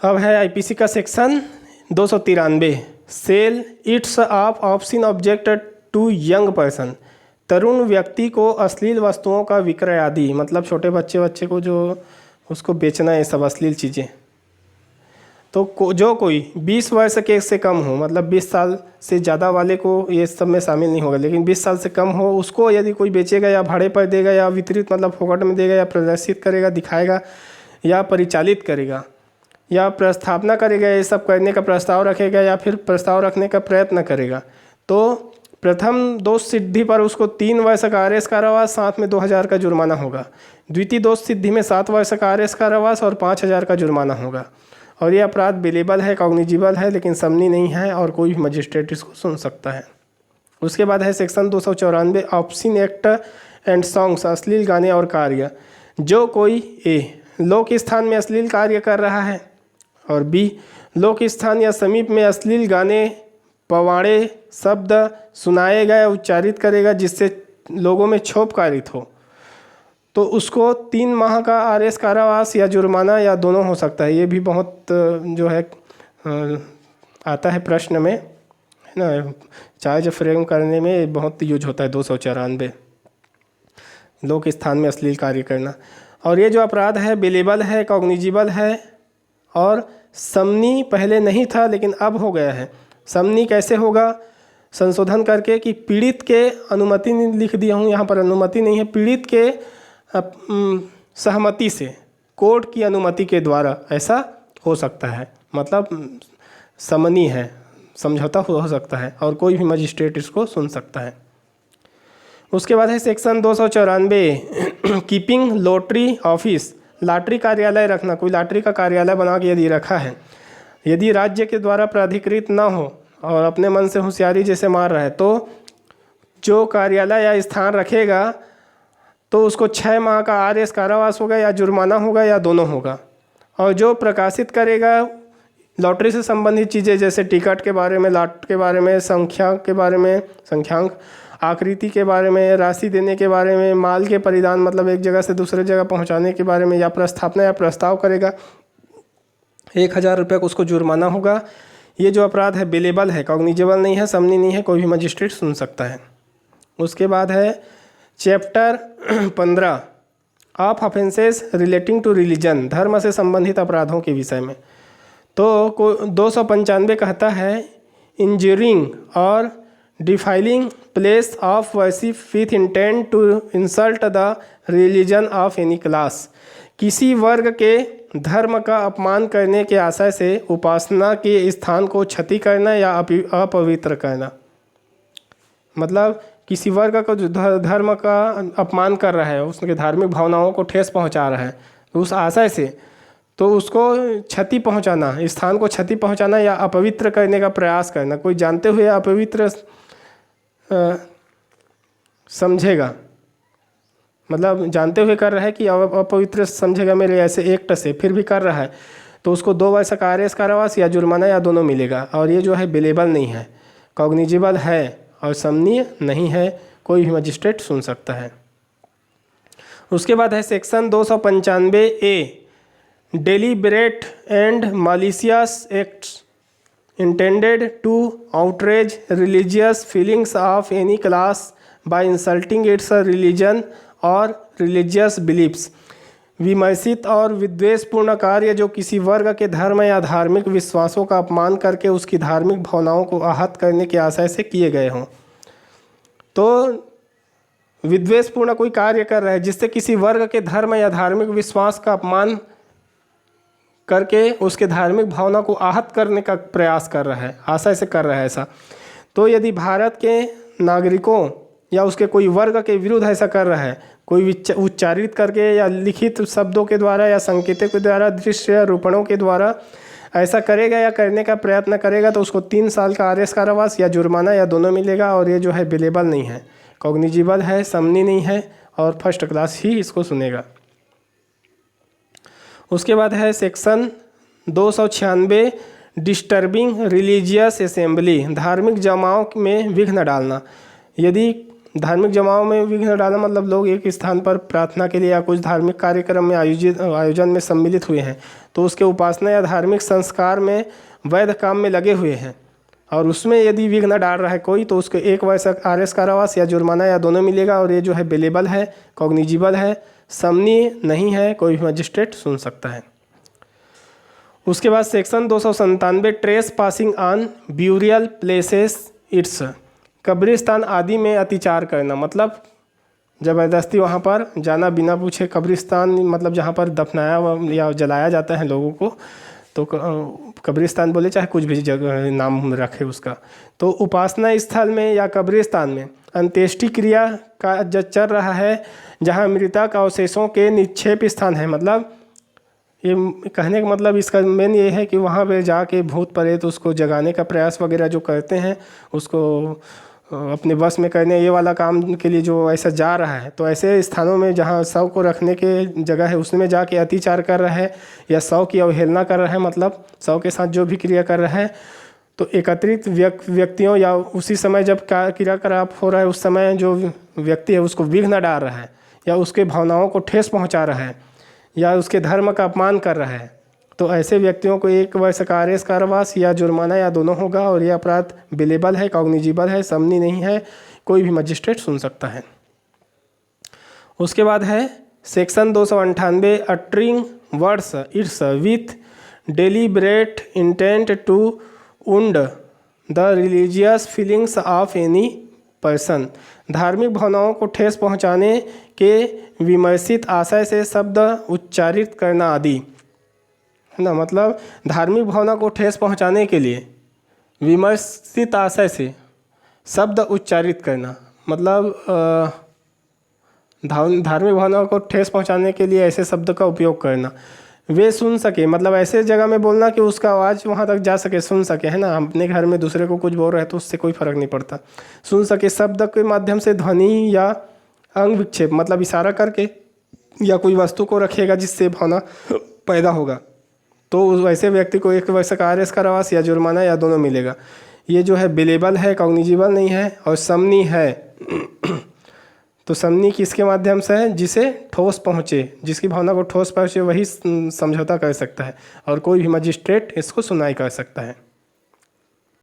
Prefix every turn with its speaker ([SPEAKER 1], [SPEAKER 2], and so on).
[SPEAKER 1] अब है आईपीसी का section 293, sale its of option object to young person, तरुण व्यक्ति को अश्लील वस्तुओं का विक्रय आदि, मतलब छोटे बच्चे को जो उसको बेचना है ये सब अश्लील चीज़ें। तो जो कोई 20 वर्ष के से कम हो, मतलब 20 साल से ज़्यादा वाले को ये सब में शामिल नहीं होगा, लेकिन 20 साल से कम हो उसको यदि कोई बेचेगा या भाड़े पर देगा या वितरित मतलब फोकट में देगा या प्रदर्शित करेगा, दिखाएगा या परिचालित करेगा या प्रस्थापना करेगा, ये सब करने का प्रस्ताव रखेगा या फिर प्रस्ताव रखने का प्रयत्न करेगा, तो प्रथम दोष सिद्धि पर उसको 3 वर्ष का आरएस कारावास साथ में 2000 का जुर्माना होगा। द्वितीय दोष सिद्धि में 7 वर्ष का आरएस कारावास और 5000 का जुर्माना होगा। और ये अपराध बिलेबल है, कॉग्निजिबल है, लेकिन समनी नहीं है और कोई भी मजिस्ट्रेट इसको सुन सकता है। उसके बाद है section 294 obscene act and songs, अश्लील गाने और कार्य। जो कोई ए लोक स्थान में अश्लील कार्य कर रहा है और बी लोक स्थान या समीप में अश्लील गाने, पवाड़े शब्द सुनाएगा या उच्चारित करेगा जिससे लोगों में क्षोभ कारित हो, तो उसको 3 माह का आरएस कारावास या जुर्माना या दोनों हो सकता है। ये भी बहुत जो है आता है प्रश्न में, है ना, चार्ज फ्रेम करने में बहुत यूज होता है 294, लोक स्थान में अश्लील कार्य करना। और ये जो अपराध है बिलेबल है, कॉग्निजिबल है और समनी पहले नहीं था लेकिन अब हो गया है। समनी कैसे होगा, संशोधन करके कि पीड़ित के अनुमति लिख दिया हूँ, यहाँ पर अनुमति नहीं है, पीड़ित के सहमति से, कोर्ट की अनुमति के द्वारा ऐसा हो सकता है, मतलब समनी है, समझौता हो सकता है और कोई भी मजिस्ट्रेट इसको सुन सकता है। उसके बाद है section 294 keeping lottery office, lottery कार्यालय रखना। कोई लॉटरी का कार्यालय बना के यदि रखा है, यदि राज्य के द्वारा प्राधिकृत ना हो और अपने मन से होशियारी जैसे मार रहा है, तो जो कार्यालय या स्थान रखेगा तो उसको 6 माह का आरएस कारावास होगा या जुर्माना होगा या दोनों होगा। और जो प्रकाशित करेगा लॉटरी से संबंधित चीज़ें जैसे टिकट के बारे में, लाट के बारे में, संख्या के बारे में, संख्यांक, आकृति के बारे में, राशि देने के बारे में, माल के परिधान मतलब एक जगह से दूसरे जगह पहुंचाने के बारे में, या प्रस्थापना या प्रस्ताव करेगा 1000 रुपये को उसको जुर्माना होगा। ये जो अपराध है बिलेबल है, कॉग्निजिबल नहीं है, समनी नहीं है, कोई भी मजिस्ट्रेट सुन सकता है। उसके बाद है chapter 15 of offences relating to religion, धर्म से संबंधित अपराधों के विषय में। तो 295 कहता है इंजरिंग और defiling place of worship with intent to insult the religion of any class, किसी वर्ग के धर्म का अपमान करने के आशय से उपासना के स्थान को क्षति करना या अपवित्र करना। मतलब किसी वर्ग को जो धर्म का अपमान कर रहा है, उसके धार्मिक भावनाओं को ठेस पहुंचा रहा है, तो उस आशय से तो उसको क्षति पहुंचाना, स्थान को क्षति पहुंचाना या अपवित्र करने का प्रयास करना। कोई जानते हुए अपवित्र समझेगा, मतलब जानते हुए कर रहा है कि अपवित्र समझेगा मेरे ऐसे एक्ट से, फिर भी कर रहा है, तो उसको 2 वर्ष का आरएस कारावास या जुर्माना या दोनों मिलेगा। और ये जो है बिलेबल नहीं है, कॉग्निजिबल है और समनीय नहीं है, कोई भी मजिस्ट्रेट सुन सकता है। उसके बाद है section 295A deliberate and malicious acts intended to outrage religious feelings of any class by insulting its religion और रिलीजियस बिलीफ्स, विमर्शित और विद्वेषपूर्ण कार्य जो किसी वर्ग के धर्म या धार्मिक विश्वासों का अपमान करके उसकी धार्मिक भावनाओं को आहत करने के आशय से किए गए हों। तो विद्वेषपूर्ण कोई कार्य कर रहा है जिससे किसी वर्ग के धर्म या धार्मिक विश्वास का अपमान करके उसके धार्मिक भावना को आहत करने का प्रयास कर रहा है, आशय से कर रहा है ऐसा, तो यदि भारत के नागरिकों या उसके कोई वर्ग के विरुद्ध ऐसा कर रहा है, कोई उच्चारित करके या लिखित शब्दों के द्वारा या संकेतों के द्वारा, दृश्य या रूपणों के द्वारा ऐसा करेगा या करने का प्रयत्न करेगा, तो उसको 3 साल का आरएस कारावास या जुर्माना या दोनों मिलेगा। और ये जो है बिलेबल नहीं है, कॉग्निजिबल है, समनी नहीं है और फर्स्ट क्लास ही इसको सुनेगा। उसके बाद है सेक्शन 296 डिस्टर्बिंग रिलीजियस असेंबली, धार्मिक जमाव में विघ्न डालना। यदि धार्मिक जमाव में विघ्न डालना मतलब लोग एक स्थान पर प्रार्थना के लिए या कुछ धार्मिक कार्यक्रम में आयोजन में सम्मिलित हुए हैं, तो उसके उपासना या धार्मिक संस्कार में वैध काम में लगे हुए हैं और उसमें यदि विघ्न डाल रहा है कोई, तो उसको 1 वर्ष आरएस कारावास या जुर्माना या दोनों मिलेगा। और ये जो है बेलेबल है, कॉग्निजिबल है, समनीय नहीं है, कोई भी मजिस्ट्रेट सुन सकता है। उसके बाद section 297 trace passing on burial places it's, कब्रिस्तान आदि में अतिचार करना मतलब ज़बरदस्ती वहाँ पर जाना बिना पूछे। कब्रिस्तान मतलब जहाँ पर दफनाया या जलाया जाता है लोगों को, तो कब्रिस्तान बोले चाहे कुछ भी जगह नाम रखे उसका। तो उपासना स्थल में या कब्रिस्तान में अंत्येष्टि क्रिया का जो चल रहा है, जहाँ मृतक अवशेषों के निक्षेप स्थान है, मतलब ये कहने का मतलब इसका मेन ये है कि वहाँ पे जाके भूत प्रेत उसको जगाने का प्रयास वगैरह जो करते हैं, उसको अपने बस में करने ये वाला काम के लिए जो ऐसा जा रहा है, तो ऐसे स्थानों में जहाँ शव को रखने के जगह है उसमें जाके अतिचार कर रहा है या शव की अवहेलना कर रहा है, मतलब शव के साथ जो भी क्रिया कर रहा है, तो एकत्रित व्यक्तियों या उसी समय जब क्रियाकलाप हो रहा है उस समय जो व्यक्ति है उसको विघ्न डाल रहा है या उसके भावनाओं को ठेस पहुँचा रहा है या उसके धर्म का अपमान कर रहा है, तो ऐसे व्यक्तियों को 1 वर्ष का आरएस कारावास या जुर्माना या दोनों होगा। और यह अपराध बिलेबल है, कॉग्निजिबल है, समनी नहीं है, कोई भी मजिस्ट्रेट सुन सकता है। उसके बाद है section 298 uttering words its with deliberate intent to wound the religious feelings of any person, धार्मिक भावनाओं को ठेस पहुंचाने के विमर्शित आशय से शब्द उच्चारित करना आदि, है ना। मतलब धार्मिक भावना को ठेस पहुंचाने के लिए विमर्शित आशय से शब्द उच्चारित करना, मतलब धार्मिक भावना को ठेस पहुंचाने के लिए ऐसे शब्द का उपयोग करना। वे सुन सके मतलब ऐसे जगह में बोलना कि उसका आवाज़ वहाँ तक जा सके, सुन सके, है ना। अपने घर में दूसरे को कुछ बोल रहे हैं तो उससे कोई फर्क नहीं पड़ता, सुन सके। शब्द के माध्यम से ध्वनि या अंग विक्षेप मतलब इशारा करके या कोई वस्तु को रखेगा जिससे भावना पैदा होगा, तो वैसे व्यक्ति को 1 वर्ष का आरएस कारावास या जुर्माना या दोनों मिलेगा। ये जो है बिलेबल है, कॉग्निजिबल नहीं है और समनी है। तो समनी किसके माध्यम से है? जिसे ठोस पहुँचे, जिसकी भावना को ठोस पहुँचे वही समझौता कर सकता है और कोई भी मजिस्ट्रेट इसको सुनाई कर सकता है।